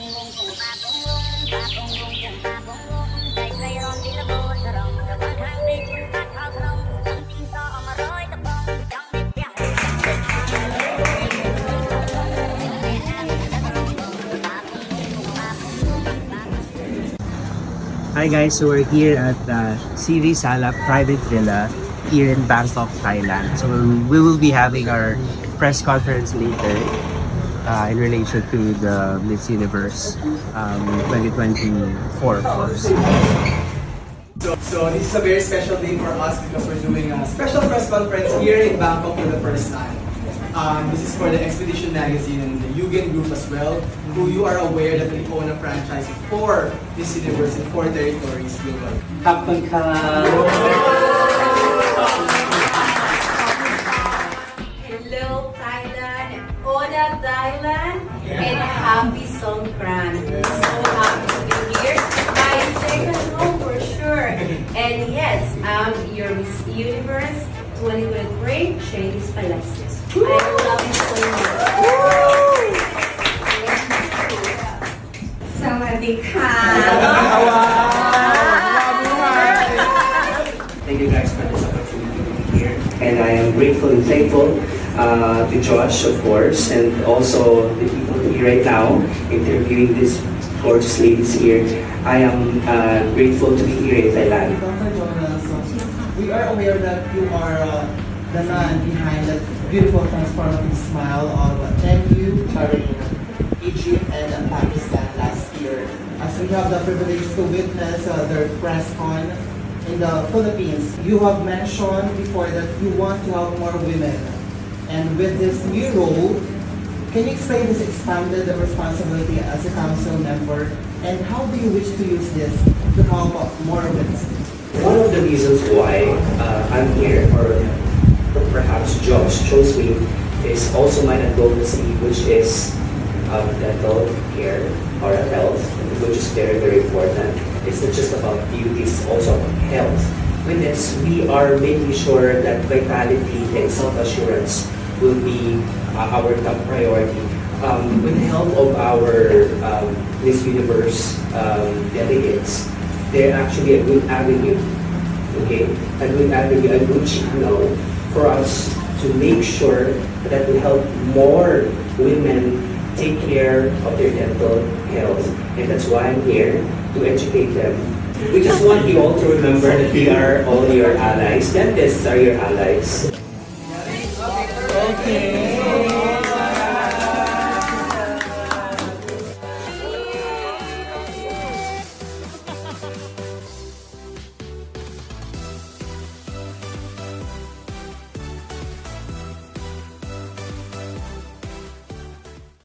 Hi guys, so we're here at Siri Sala Private Villa here in Bangkok, Thailand. So we will be having our press conference later in relation to the Miss Universe 2024 of course. So this is a very special day for us because we're doing a special press conference here in Bangkok for the first time. This is for the Expedition Magazine and the Yugen Group as well, who you are aware that we own a franchise for Miss Universe in 4 territories globally. Hello Thailand, Oda Thailand, and happy Songkran. So happy to be here. My second home for sure. And yes, I'm your Miss Universe 2023, Shady Palacios. I love you so much. Sawadika. Thank you guys for this opportunity to be here. And I am grateful and thankful to Josh, of course, and also the people here right now interviewing these gorgeous ladies here. I am grateful to be here in Thailand. Dr. Jonas, we are aware that you are the man behind that beautiful transformative smile of MU touring Egypt and Pakistan last year. As we have the privilege to witness their press con in the Philippines, you have mentioned before that you want to have more women. And with this new role, can you explain this expanded responsibility as a council member and how do you wish to use this to help more women? One of the reasons why I'm here, or perhaps Josh chose me, is also my advocacy, which is dental care or health, which is very, very important. It's not just about beauty, it's also about health. With this, we are making sure that vitality and self-assurance will be our top priority. With the help of our Miss Universe delegates, they're actually a good avenue, okay? A good avenue, a good channel for us to make sure that we help more women take care of their dental health. And that's why I'm here, to educate them. We just want you all to remember that we are all your allies. Dentists are your allies.